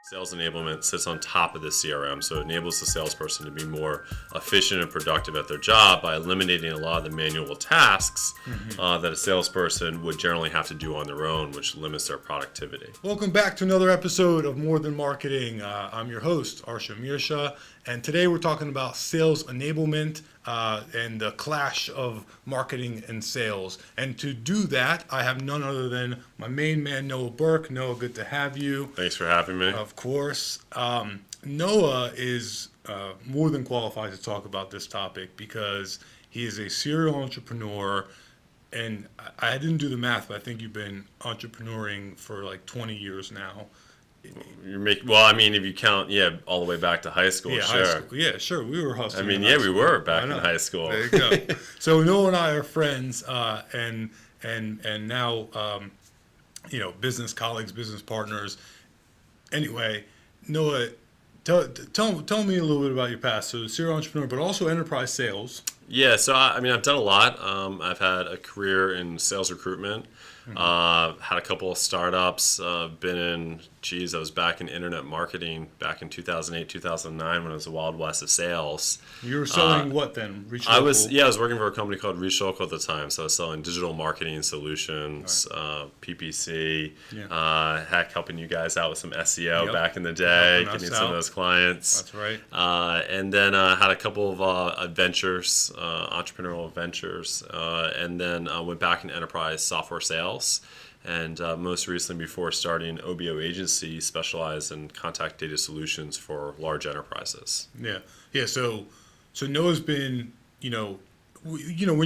Sales enablement sits on top of the CRM, so it enables the salesperson to be more efficient and productive at their job by eliminating a lot of the manual tasks that a salesperson would generally have to do on their own, which limits their productivity. Welcome back to another episode of More Than Marketing. I'm your host, Arsha Mirsha, and today we're talking about sales enablement and the clash of marketing and sales. And to do that, I have none other than my main man, Noah Berk. Noah, good to have you. Thanks for having me. Of course. Noah is more than qualified to talk about this topic because he is a serial entrepreneur. And I didn't do the math, but I think you've been entrepreneuring for like 20 years now. If you count, all the way back to high school, Yeah, sure. high school. Yeah, sure. We were hustling. We were back in high school. There you go. So Noah and I are friends, and now business colleagues, business partners. Anyway, Noah, tell me a little bit about your past. So serial entrepreneur, but also enterprise sales. Yeah, so I've done a lot. I've had a career in sales recruitment. Had a couple of startups. Been in, I was back in internet marketing back in 2008, 2009 when it was the Wild West of sales. You were selling what then? Reach I Local? was working for a company called Reach Local at the time. So I was selling digital marketing solutions, PPC, heck, helping you guys out with some SEO back in the day, getting some of those clients. That's right. And then had a couple of adventures, entrepreneurial ventures, and then went back in enterprise software sales. And most recently, before starting an OBO agency, specialized in contact data solutions for large enterprises. Yeah. So Noah's been, when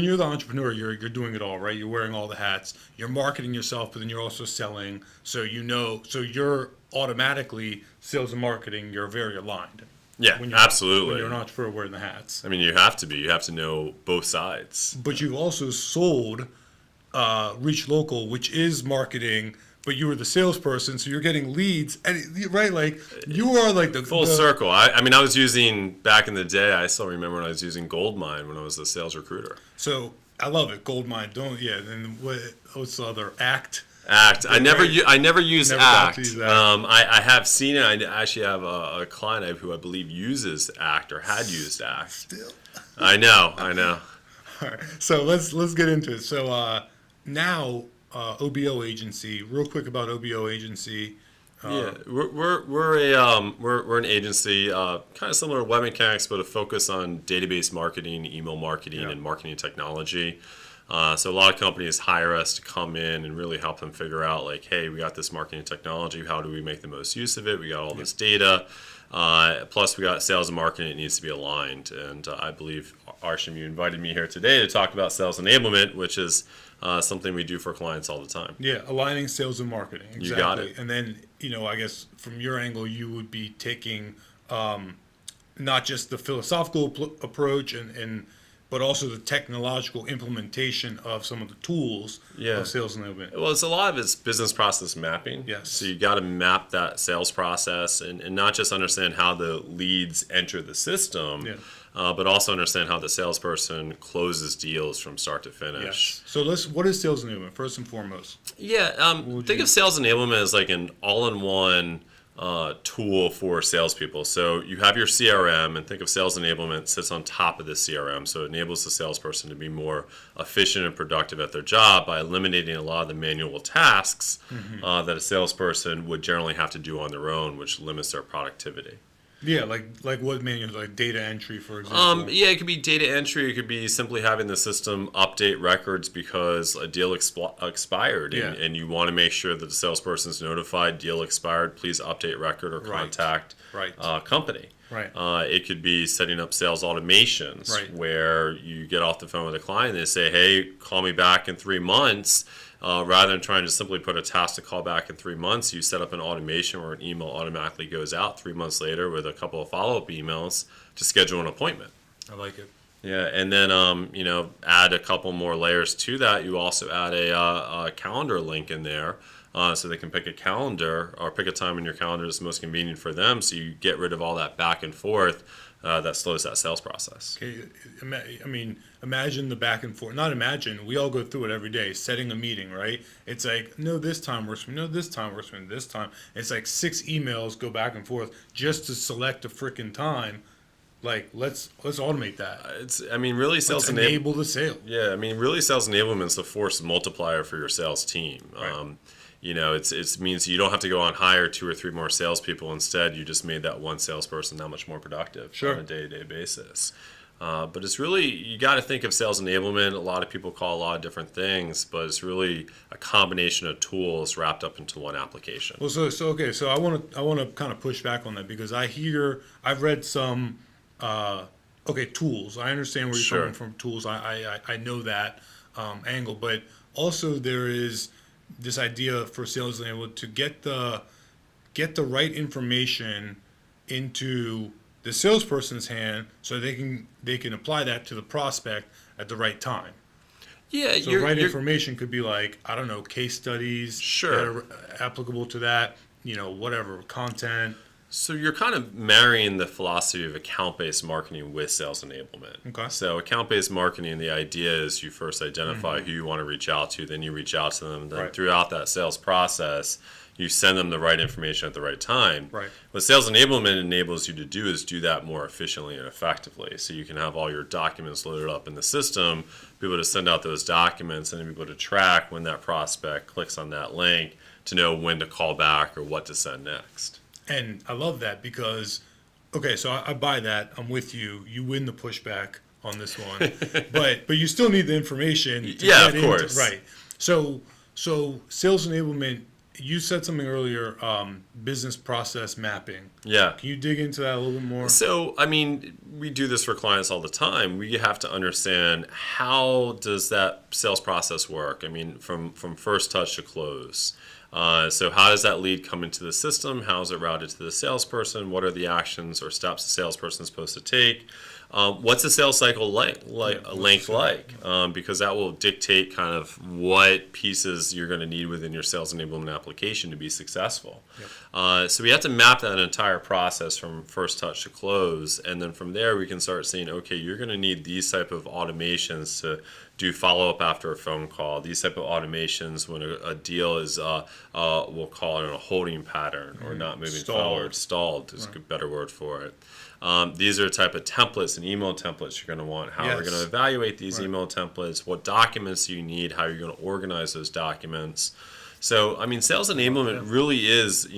you're the entrepreneur, you're doing it all, right? You're wearing all the hats. You're marketing yourself, but then you're also selling. So you're automatically sales and marketing. You're very aligned. Yeah, absolutely. When you're an entrepreneur wearing the hats. You have to be. You have to know both sides. But you've also sold Reach Local, which is marketing, but you were the salesperson, so you're getting leads, and right, like you are like the full circle. I was using back in the day. I still remember when I was using Goldmine when I was the sales recruiter. So I love it, Goldmine. And what's the other Act? Act. I never use Act. I have seen it. I actually have a client who I believe uses Act or had used Act. Still. I know. All right. So let's get into it. So now OBO agency. Real quick about OBO agency. We're an agency kind of similar to Web Mechanics, but a focus on database marketing, email marketing, and marketing technology. So a lot of companies hire us to come in and really help them figure out, like, hey, we got this marketing technology. How do we make the most use of it? We got all this data. Plus, we got sales and marketing. It needs to be aligned. And I believe, Arsham, you invited me here today to talk about sales enablement, which is something we do for clients all the time. Yeah, aligning sales and marketing. Exactly. You got it. And then, I guess from your angle, you would be taking not just the philosophical approach but also the technological implementation of some of the tools of sales enablement. Well, a lot of it's business process mapping. Yes. So you got to map that sales process and not just understand how the leads enter the system, but also understand how the salesperson closes deals from start to finish. Yes. So what is sales enablement, first and foremost? Yeah. Think of sales enablement as like an all-in-one tool for salespeople. So you have your CRM, and think of sales enablement sits on top of the CRM. So it enables the salesperson to be more efficient and productive at their job by eliminating a lot of the manual tasks that a salesperson would generally have to do on their own, which limits their productivity. Yeah, like what manuals, like data entry, for example? It could be data entry. It could be simply having the system update records because a deal expired, and you want to make sure that the salesperson is notified, deal expired, please update record or contact company. Right. It could be setting up sales automations where you get off the phone with a client and they say, hey, call me back in 3 months. Rather than trying to simply put a task to call back in 3 months, you set up an automation where an email automatically goes out 3 months later with a couple of follow-up emails to schedule an appointment. I like it. Yeah, and then add a couple more layers to that. You also add a calendar link in there so they can pick a calendar or pick a time in your calendar that's most convenient for them. So you get rid of all that back and forth that slows that sales process. Okay, I mean, imagine the back and forth. Not imagine. We all go through it every day. Setting a meeting, right? It's like, no, this time works for me. No, this time works for me. This time. It's like 6 emails go back and forth just to select a freaking time. Like, let's automate that. Really Let's enable the sale. Yeah, really sales enablement is the force multiplier for your sales team. Right. It means you don't have to go on hire 2 or 3 more salespeople. Instead, you just made that one salesperson that much more productive on a day-to-day basis. But it's really, you got to think of sales enablement. A lot of people call a lot of different things, but it's really a combination of tools wrapped up into one application. Well, so I want to kind of push back on that because I've read some tools. I understand where you're coming from. Tools. I know that angle, but also there is this idea for sales enablement to get the right information into the salesperson's hand so they can apply that to the prospect at the right time. Yeah, so information could be like, I don't know, case studies that are applicable to that, whatever, content. So you're kind of marrying the philosophy of account-based marketing with sales enablement. Okay. So account-based marketing, the idea is you first identify who you want to reach out to, then you reach out to them, then throughout that sales process, you send them the right information at the right time. Right. What sales enablement enables you to do is do that more efficiently and effectively. So you can have all your documents loaded up in the system, be able to send out those documents, and be able to track when that prospect clicks on that link to know when to call back or what to send next. And I love that because, so I buy that. I'm with you. You win the pushback on this one, but you still need the information. To get of course. Right. So sales enablement. You said something earlier. Business process mapping. Yeah. Can you dig into that a little bit more? So we do this for clients all the time. We have to understand, how does that sales process work? From first touch to close. So how does that lead come into the system? How is it routed to the salesperson? What are the actions or steps the salesperson is supposed to take? What's the sales cycle length like? Because that will dictate kind of what pieces you're going to need within your sales enablement application to be successful. Yep. So we have to map that entire process from first touch to close, and then from there we can start saying, okay, you're going to need these type of automations to do follow-up after a phone call, these type of automations when a deal is, we'll call it a holding pattern or not moving forward, stalled is a better word for it. These are the type of templates and email templates you're going to want. How we're going to evaluate these email templates, what documents you need, how you're going to organize those documents. So, sales enablement really is,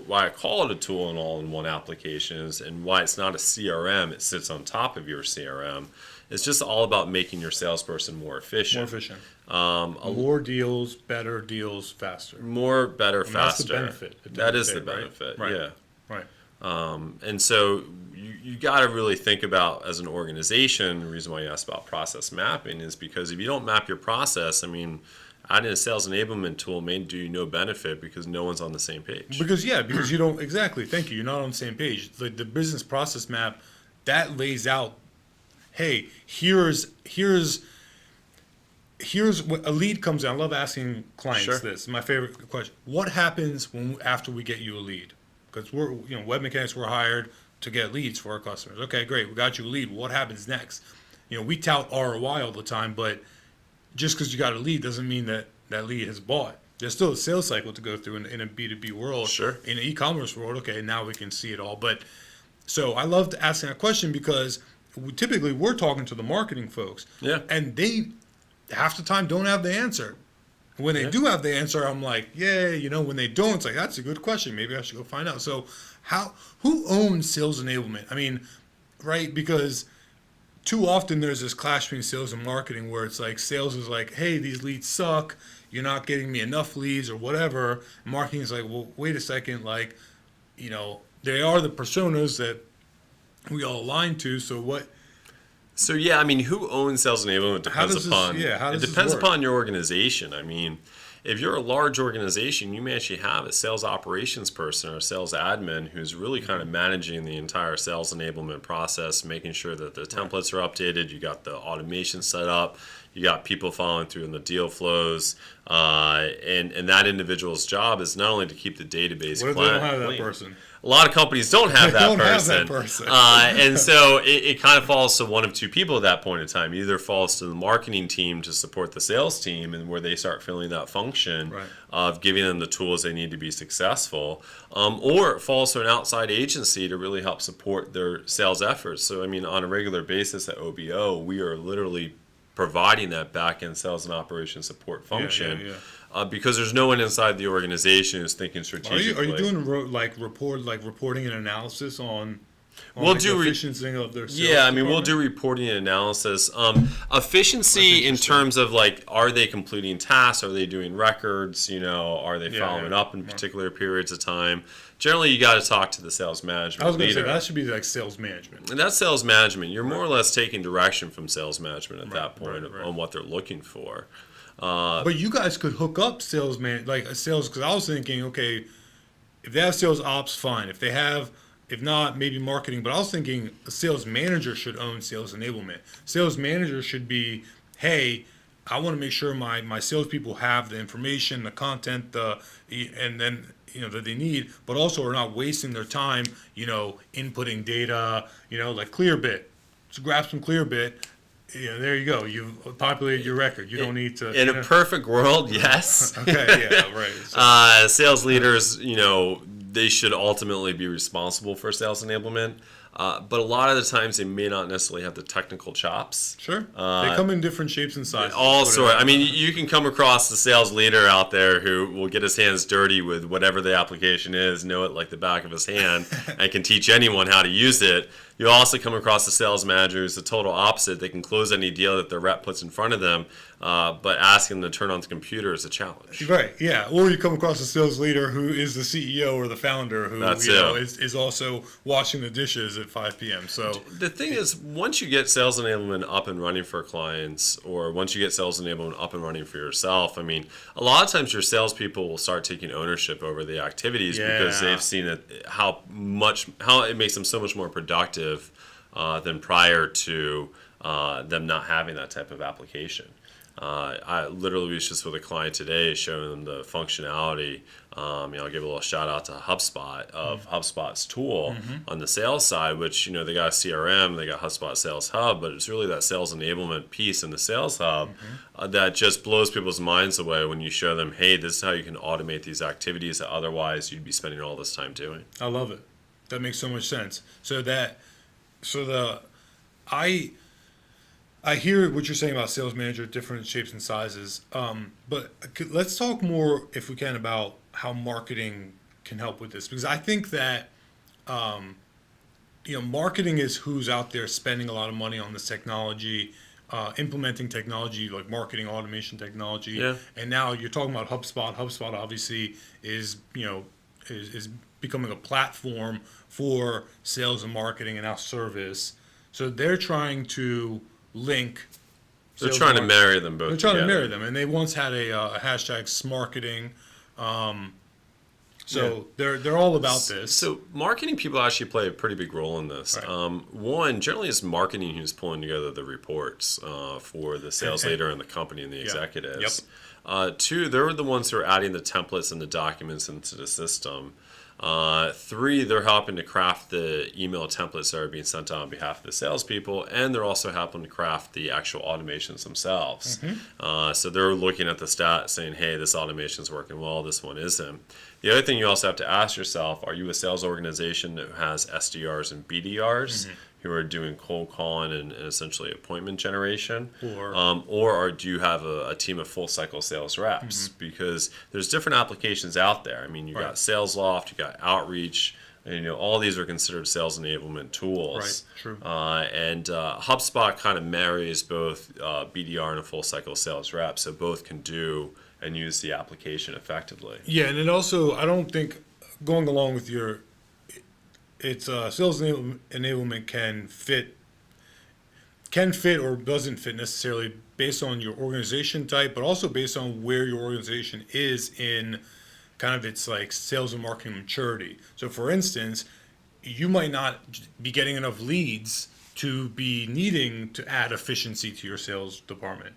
why I call it a tool and all-in-one applications, and why it's not a CRM, it sits on top of your CRM. It's just all about making your salesperson more efficient. More deals, better deals, faster. More, better, faster. That's the benefit. That is the benefit, right? Yeah. Right. And so you got to really think about, as an organization, the reason why you asked about process mapping is because if you don't map your process, adding a sales enablement tool may do you no benefit because no one's on the same page. Because you don't, exactly, thank you, you're not on the same page. The business process map, that lays out, hey, here's what a lead comes in. I love asking clients this. My favorite question. What happens after we get you a lead? Because we're, web mechanics, we're hired to get leads for our customers. Okay, great. We got you a lead. What happens next? We tout ROI all the time, but just because you got a lead doesn't mean that lead has bought. There's still a sales cycle to go through in a B2B world. Sure. In an e-commerce world, okay, now we can see it all. But so I loved asking that question because we're talking to the marketing folks. Yeah. And they, half the time, don't have the answer. When they do have the answer, I'm like, yeah, when they don't, it's like, that's a good question. Maybe I should go find out. So who owns sales enablement? Right? Because too often there's this clash between sales and marketing where it's like sales is like, hey, these leads suck. You're not getting me enough leads or whatever. Marketing is like, well, wait a second. Like, they are the personas that we all align to. So what? So yeah, who owns sales enablement depends upon. It depends upon your organization. If you're a large organization, you may actually have a sales operations person or a sales admin who's really kind of managing the entire sales enablement process, making sure that the templates are updated, you got the automation set up, You got people following through in the deal flows, and that individual's job is not only to keep the database What if they don't have that person? A lot of companies don't have that Don't have person. that person. And so it kind of falls to one of two people at that point in time. Either falls to the marketing team to support the sales team, and where they start filling that function Right. of giving them the tools they need to be successful, or it falls to an outside agency to really help support their sales efforts. So, I mean, on a regular basis at OBO, we are literally providing that back-end sales and operations support function. Because there's no one inside the organization who's thinking strategically. Are you doing reporting and analysis on We'll the do efficiency of their sales Yeah, I mean, we'll department? do reporting and analysis. Efficiency in terms of like, are they completing tasks? Are they doing records? Are they following up in particular periods of time? Generally, you got to talk to the sales management I was going to say leader. that should be like sales management. And that's sales management. You're more or less taking direction from sales management at that point on what they're looking for. But you guys could hook up sales, because I was thinking, okay, if they have sales ops, fine. If not, maybe marketing. But I was thinking a sales manager should own sales enablement. Sales manager should be, hey, I want to make sure my salespeople have the information, the content, and then that they need, but also are not wasting their time, inputting data, like Clearbit. So grab some Clearbit. There you go. You've populated your record. You don't need to. In a perfect world, yes. Okay, yeah, right. Sales leaders, they should ultimately be responsible for sales enablement. But a lot of the times they may not necessarily have the technical chops. Sure. They come in different shapes and sizes. All sorts. I mean, you can come across the sales leader out there who will get his hands dirty with whatever the application is, know it like the back of his hand, and can teach anyone how to use it. You also come across the sales manager who's the total opposite. They can close any deal that their rep puts in front of them, but asking them to turn on the computer is a challenge. Right, yeah. Or you come across a sales leader who is the CEO or the founder who is also washing the dishes at 5 p.m. So the thing is, once you get sales enablement up and running for clients, or once you get sales enablement up and running for yourself, I mean, a lot of times your salespeople will start taking ownership over the activities because they've seen how it makes them so much more productive than prior to them not having that type of application. I literally was just with a client today showing them the functionality. I'll give a little shout out to Hubspot of HubSpot's tool on the sales side, which, they got a CRM, they got HubSpot Sales Hub, but it's really that sales enablement piece in the Sales Hub that just blows people's minds away when you show them, hey, this is how you can automate these activities that otherwise you'd be spending all this time doing. I love it. That makes so much sense. I hear what you're saying about sales manager, different shapes and sizes. But let's talk more, if we can, about how marketing can help with this, because I think that marketing is who's out there spending a lot of money on this technology, implementing technology like marketing automation technology. Yeah. And now you're talking about HubSpot. HubSpot obviously is becoming a platform for sales and marketing and now service. So they're trying to link. They're trying to marry them both. They're trying to marry them, and they once had a hashtag smarketing. They're all about this. So marketing people actually play a pretty big role in this. Right. One, generally it's marketing who's pulling together the reports for the sales leader and the company and the executives. Two, they're the ones who are adding the templates and the documents into the system. Three, they're helping to craft the email templates that are being sent out on behalf of the salespeople, and they're also helping to craft the actual automations themselves. So they're looking at the stats saying, hey, this automation is working well, this one isn't. The other thing you also have to ask yourself, are you a sales organization that has SDRs and BDRs who are doing cold calling and essentially appointment generation? Or do you have a team of full cycle sales reps? Because there's different applications out there. I mean, you got SalesLoft, you got Outreach, and all these are considered sales enablement tools. Right, true. And HubSpot kind of marries both BDR and a full cycle sales rep, so both can do and use the application effectively. Yeah, and it also, I don't think, going along with your, it's sales enablement can fit or doesn't fit necessarily based on your organization type, but also based on where your organization is in kind of its like sales and marketing maturity. So for instance, you might not be getting enough leads to be needing to add efficiency to your sales department.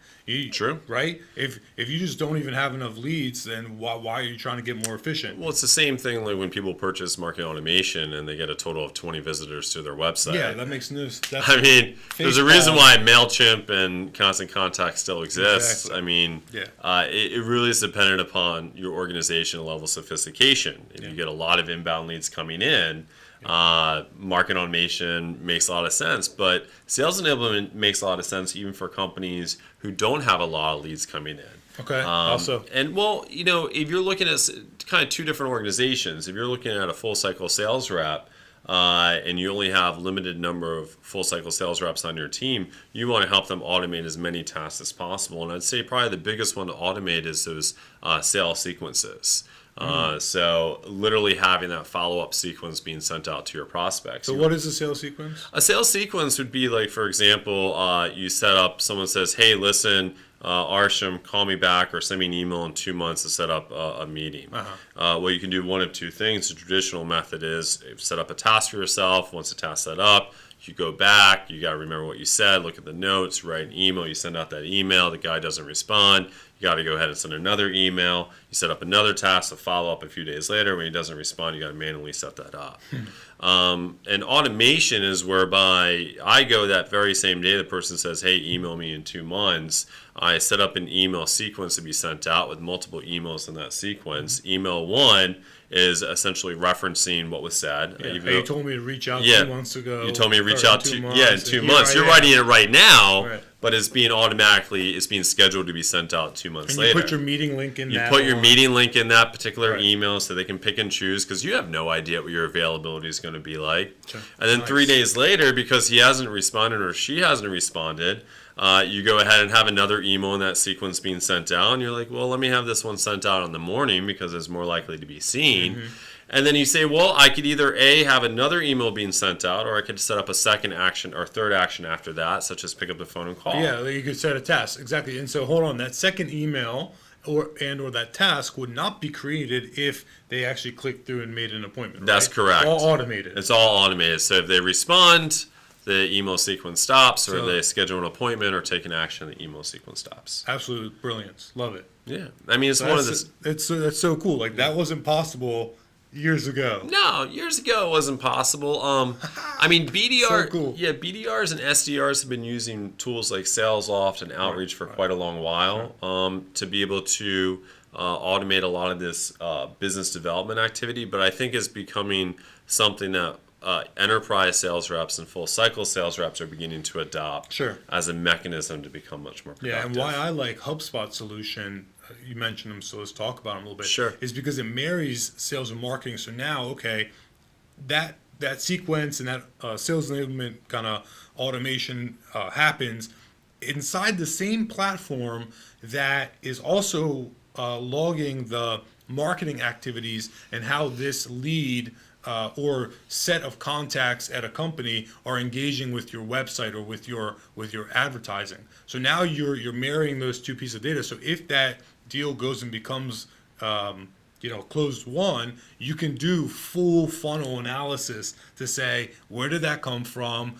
True. Right? If you just don't even have enough leads, then why are you trying to get more efficient? Well, it's the same thing like when people purchase marketing automation and they get a total of 20 visitors to their website. Yeah, that makes no sense. I mean, there's a reason why MailChimp and Constant Contact still exists. Exactly. I mean, Yeah. It really is dependent upon your organizational level of sophistication. If Yeah. you get a lot of inbound leads coming in, market automation makes a lot of sense, but sales enablement makes a lot of sense even for companies who don't have a lot of leads coming in. Okay. Also, And well, if you're looking at kind of two different organizations, if you're looking at a full cycle sales rep, and you only have limited number of full cycle sales reps on your team, you want to help them automate as many tasks as possible. And I'd say probably the biggest one to automate is those sales sequences. So literally having that follow-up sequence being sent out to your prospects. so what is a sales sequence? A sales sequence would be like, for example, you set up, someone says, hey, listen, Arsham, call me back or send me an email in 2 months to set up a meeting. Well, you can do one of two things. The traditional method is set up a task for yourself. Once the task's set up, you go back, you got to remember what you said, look at the notes, write an email, you send out that email, the guy doesn't respond, you got to go ahead and send another email, you set up another task to follow up a few days later. When he doesn't respond, you got to manually set that up. And automation is whereby I go that very same day the person says, hey, email me in 2 months. I set up an email sequence to be sent out with multiple emails in that sequence. Email 1 is essentially referencing what was said. Yeah. You told me to reach out 2 months ago. You told me to reach or out in 2 in months, 2 and months. here You're I am. writing it right now, Right. but it's being scheduled to be sent out 2 months And later. you put your meeting link in You that put your one. meeting link in that particular Right. email so they can pick and choose because you have no idea what your availability is going to be like. Sure. And then Nice. 3 days later, because he hasn't responded or she hasn't responded, you go ahead and have another email in that sequence being sent out. And you're like, well, let me have this one sent out in the morning because it's more likely to be seen. Mm-hmm. And then you say, well, I could either A, have another email being sent out, or I could set up a second action or third action after that, such as pick up the phone and call. Yeah, you could set a task. Exactly. And so hold on, that second email or that task would not be created if they actually clicked through and made an appointment. That's right? correct. All automated. It's all automated. So if they respond, the email sequence stops, or So- they schedule an appointment or take an action, the email sequence stops. Absolute brilliance. Love it. Yeah. I mean, it's So one of the... that's so cool. Like that wasn't possible years ago. No, years ago it wasn't possible. I mean, BDR, So cool. yeah, BDRs and SDRs have been using tools like SalesLoft and Outreach for quite a long while to be able to automate a lot of this business development activity. But I think it's becoming something that enterprise sales reps and full cycle sales reps are beginning to adopt Sure. as a mechanism to become much more productive. Yeah, and why I like HubSpot solution, you mentioned them, so let's talk about them a little bit. Sure. Is because it marries sales and marketing. So now, okay, that sequence and that sales enablement kind of automation happens inside the same platform that is also logging the marketing activities and how this lead or set of contacts at a company are engaging with your website or with your advertising. So now you're marrying those two pieces of data. So if that deal goes and becomes closed won, you can do full funnel analysis to say, where did that come from?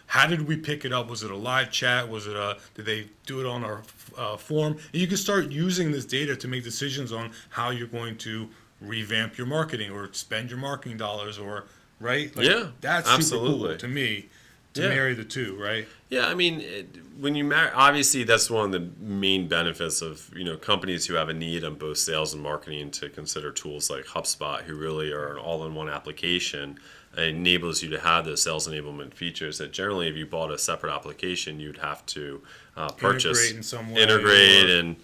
How did we pick it up? Was it a live chat? Did they do it on our form? And you can start using this data to make decisions on how you're going to revamp your marketing or spend your marketing dollars, or right? Yeah, that's absolutely. super cool to me to Yeah. marry the two, right? Yeah, I mean, when you marry, obviously that's one of the main benefits of companies who have a need on both sales and marketing to consider tools like HubSpot, who really are an all-in-one application. It enables you to have those sales enablement features that generally, if you bought a separate application, you'd have to purchase, Integrate in some way, integrate, or- and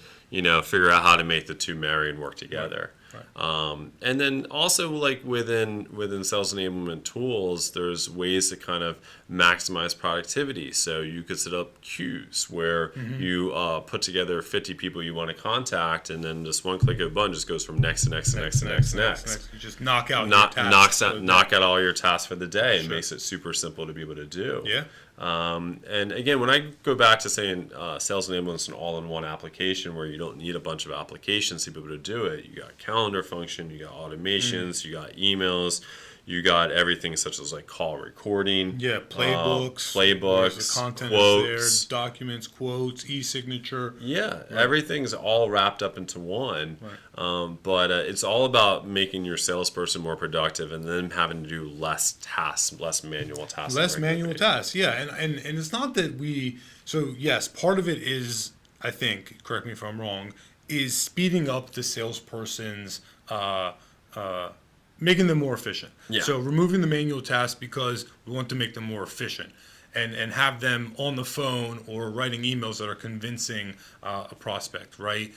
figure out how to make the two marry and work together. Right. And then also, like within sales enablement tools, there's ways to kind of maximize productivity. So you could set up queues where you put together 50 people you want to contact, and then just one click of a button just goes from next to next to next to next to next. You just knock out your tasks. Knock out all your tasks for the day. It Sure. makes it super simple to be able to do. Yeah. And again, when I go back to saying sales enablement is an all-in-one application where you don't need a bunch of applications to be able to do it. You got calendar function, you got automations, you got emails, You got everything such as like call recording. Yeah, playbooks. Playbooks, The content quotes. is there, documents, quotes, e-signature. Yeah, everything's all wrapped up into one. Right. But it's all about making your salesperson more productive and then having to do less tasks, less manual tasks. Less manual tasks, yeah. And it's not that we, so yes, part of it is, I think, correct me if I'm wrong, is speeding up the salesperson's, making them more efficient. Yeah. So removing the manual tasks because we want to make them more efficient. And have them on the phone or writing emails that are convincing a prospect, right?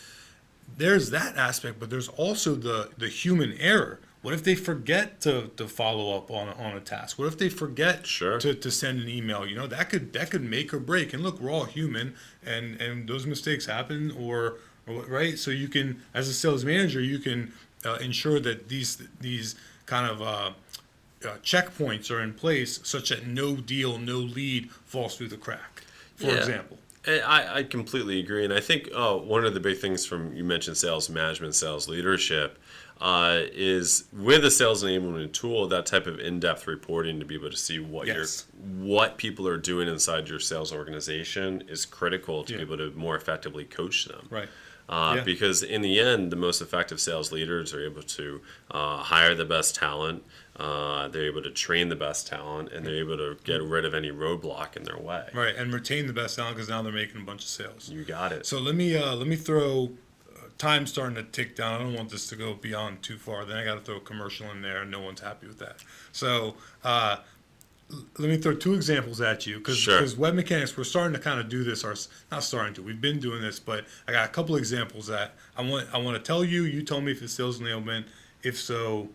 There's that aspect, but there's also the human error. What if they forget to follow up on a task? What if they forget to send an email? You know, that could make or break. And look, we're all human, and those mistakes happen, or right. So you can, as a sales manager, you can ensure that these kind of checkpoints are in place such that no deal, no lead falls through the crack, for example. I completely agree. And I think one of the big things from, you mentioned sales management, sales leadership, is with a sales enablement tool, that type of in-depth reporting to be able to see what people are doing inside your sales organization is critical to be able to more effectively coach them. Right. Because in the end, the most effective sales leaders are able to hire the best talent, they're able to train the best talent, and they're able to get rid of any roadblock in their way. Right, and retain the best talent because now they're making a bunch of sales. You got it. So let me throw, time starting to tick down. I don't want this to go beyond too far. Then I got to throw a commercial in there, and no one's happy with that. So let me throw two examples at you because web mechanics, we're starting to kind of do this. Not starting to. We've been doing this, but I got a couple examples that I want to tell you. You tell me if it's sales enablement. If so,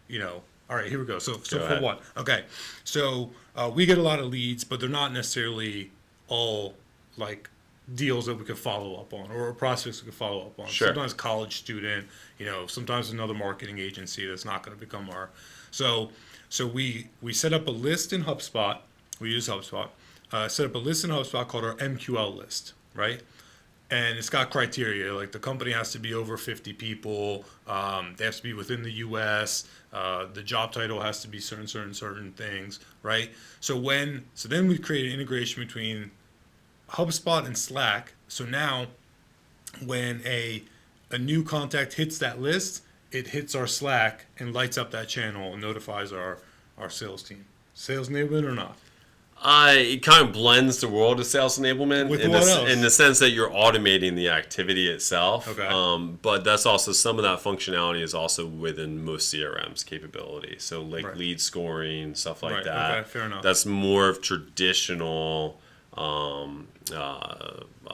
you know. All right, here we go. So for one, okay. So we get a lot of leads, but they're not necessarily all like deals that we could follow up on or prospects we could follow up on. Sure. Sometimes college student, you know, sometimes another marketing agency that's not going to become our. So we set up a list in Hubspot. We use Hubspot. Set up a list in Hubspot called our MQL list, right? And it's got criteria, like the company has to be over 50 people, they have to be within the U.S., the job title has to be certain things, right? So then we create an integration between HubSpot and Slack. So now when a new contact hits that list, it hits our Slack and lights up that channel and notifies our sales team. Sales enablement or not? It kind of blends the world of sales enablement in the sense that you're automating the activity itself. Okay. But that's also, some of that functionality is also within most CRM's capability. So like lead scoring, stuff like that. Okay, fair enough. That's more of traditional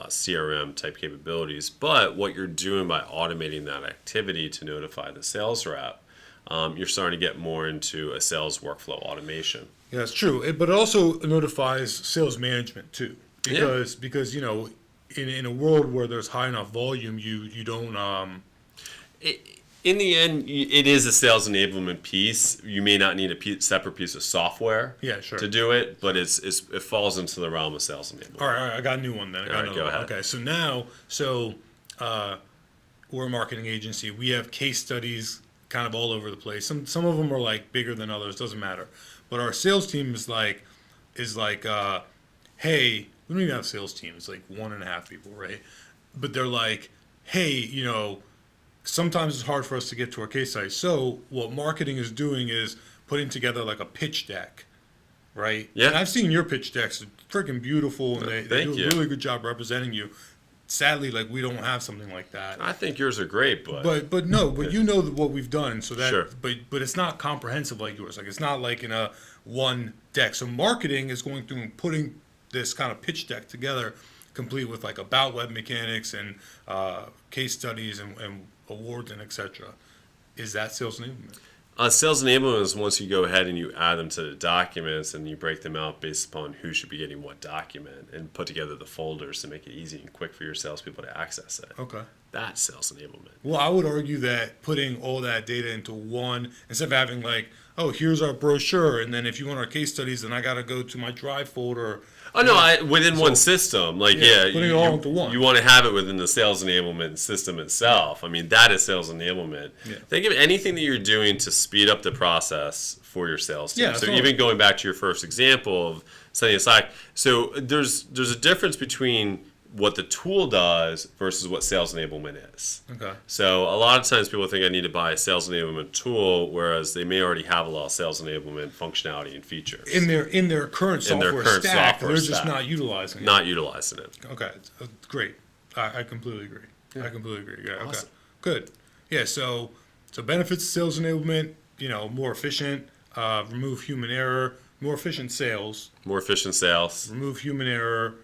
CRM type capabilities. But what you're doing by automating that activity to notify the sales rep, you're starting to get more into a sales workflow automation. Yeah, that's true. But it also notifies sales management too, because you know, in a world where there's high enough volume, you don't. In the end, it is a sales enablement piece. You may not need a separate piece of software to do it, but it falls into the realm of sales enablement. All right, I got a new one then. Go ahead. Okay, so now, we're a marketing agency. We have case studies kind of all over the place. Some of them are like bigger than others. Doesn't matter. But our sales team is like, hey, we don't even have a sales team. It's like 1.5 people, right? But they're like, hey, you know, sometimes it's hard for us to get to our case studies. So what marketing is doing is putting together like a pitch deck, right? Yeah. And I've seen your pitch decks. They're freaking beautiful, and they do a really good job representing you. Sadly, like, we don't have something like that. I think yours are great, but you know what we've done, so that but it's not comprehensive like yours. Like, it's not like in a one deck. So marketing is going through and putting this kind of pitch deck together, complete with like about web mechanics and case studies and awards and etc. Is that sales enablement? Sales enablement is once you go ahead and you add them to the documents and you break them out based upon who should be getting what document and put together the folders to make it easy and quick for your salespeople to access it. Okay. That's sales enablement. Well, I would argue that putting all that data into one, instead of having like, oh, here's our brochure, and then if you want our case studies, then I got to go to my Drive folder. Oh no, within one system, like putting it all into one. You want to have it within the sales enablement system itself. I mean, that is sales enablement. Yeah. Think of anything that you're doing to speed up the process for your sales team. Yeah, so totally. even going back to your first example of setting aside, so there's a difference between what the tool does versus what sales enablement is. Okay. So a lot of times people think I need to buy a sales enablement tool, whereas they may already have a lot of sales enablement functionality and features In their current software stack, they're just not utilizing it. Not utilizing it. Okay, great. I completely agree. Yeah. I completely agree. Yeah, okay, Awesome. good. Yeah, so benefits of sales enablement, more efficient, remove human error, more efficient sales, More efficient sales. remove human error,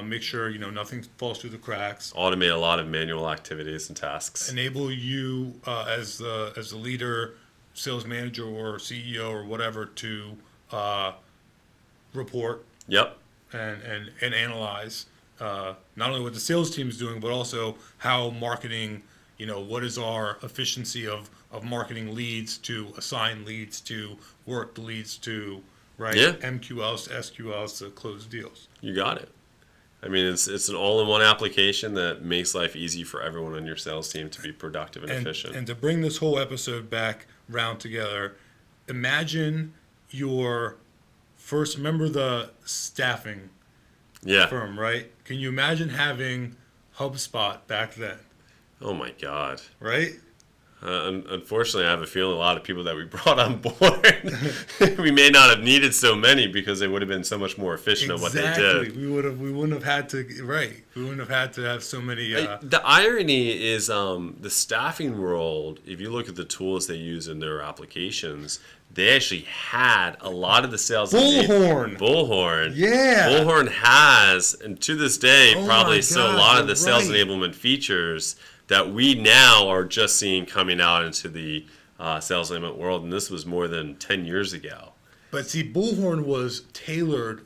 make sure, nothing falls through the cracks, Automate a lot of manual activities and tasks. enable you as the leader, sales manager or CEO or whatever to report Yep. and analyze not only what the sales team is doing, but also how marketing, what is our efficiency of marketing leads to assign leads to work the leads to, right? Yeah. MQLs to SQLs to close deals. You got it. I mean, it's an all-in-one application that makes life easy for everyone on your sales team to be productive and efficient. And to bring this whole episode back round together, imagine your first, remember the staffing Yeah. firm, right? Can you imagine having HubSpot back then, Oh my God. right? Unfortunately, I have a feeling a lot of people that we brought on board, we may not have needed so many because they would have been so much more efficient at what they did. We wouldn't have had to, right? We wouldn't have had to have so many. The irony is the staffing world, if you look at the tools they use in their applications, they actually had a lot of the sales. Bullhorn. Bullhorn. Yeah. Bullhorn has, and to this day, Oh probably my still a God, lot of the you're sales right. enablement features that we now are just seeing coming out into the sales enablement world, and this was more than 10 years ago. But see, Bullhorn was tailored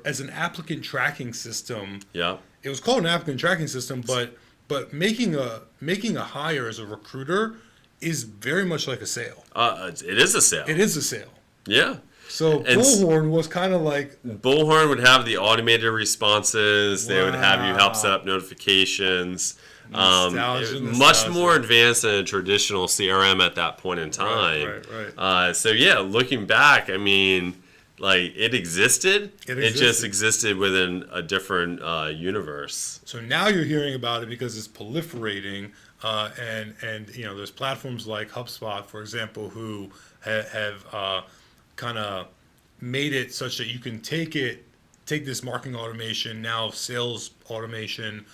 as an applicant tracking system. Yeah. It was called an applicant tracking system, but making a hire as a recruiter is very much like a sale. It is a sale. It is a sale. Yeah. So And Bullhorn was kind of like, Bullhorn would have the automated responses. They would have you help Wow. set up notifications. Nostalgia. Much more advanced than a traditional CRM at that point in time. Right. So yeah, looking back, I mean, like it existed. It just existed within a different universe. So now you're hearing about it because it's proliferating, and there's platforms like HubSpot, for example, who have kind of made it such that you can take this marketing automation, now sales automation,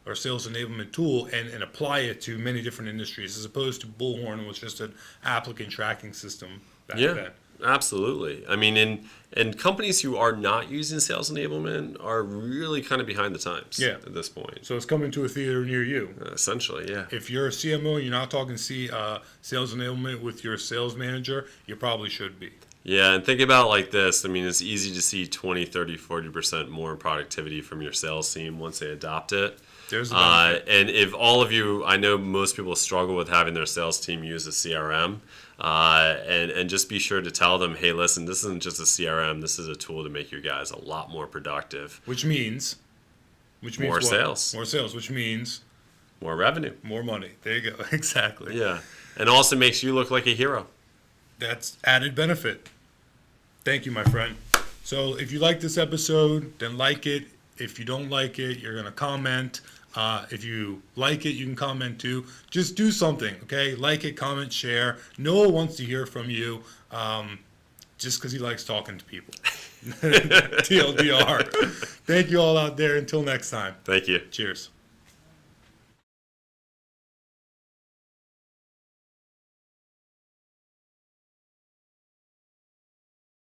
or sales enablement tool, and apply it to many different industries, as opposed to Bullhorn was just an applicant tracking system back then. Absolutely. I mean, and companies who are not using sales enablement are really kind of behind the times at this point. So it's coming to a theater near you. Essentially, yeah. If you're a CMO and you're not talking sales enablement with your sales manager, you probably should be. Yeah, and think about it like this. I mean, it's easy to see 20, 30, 40% more productivity from your sales team once they adopt it. There's the benefit. And if all of you, I know most people struggle with having their sales team use a CRM, and just be sure to tell them, hey, listen, this isn't just a CRM. This is a tool to make your guys a lot more productive. Which means more what? sales. More sales, which means more revenue. more money. There you go. Exactly. Yeah, and also makes you look like a hero. That's added benefit. Thank you, my friend. So if you like this episode, then like it. If you don't like it, you're going to comment. If you like it, you can comment too. Just do something, okay? Like it, comment, share. Noah wants to hear from you just because he likes talking to people. TLDR. Thank you all out there. Until next time. Thank you. Cheers.